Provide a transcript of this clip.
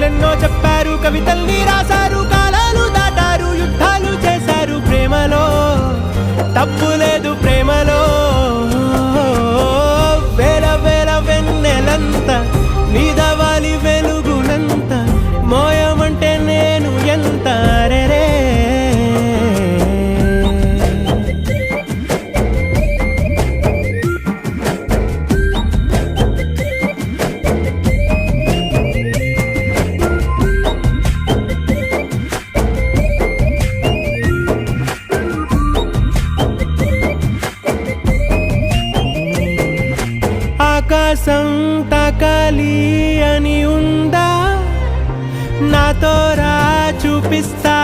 కథలెన్నో చెప్పారు, కవితల్ని రాశారు, కాలాలు దాటారు, యుద్ధాలు చేశారు. ప్రేమలో తప్పు లేదు, ప్రేమలో వేల వేల వెన్నెలంత నీదవాలి వెలుగునంత, మోయమంటే నేను ఎంత రే. ఆకాశం తాకాలి అని ఉందా, నాతో రా చూపిస్తా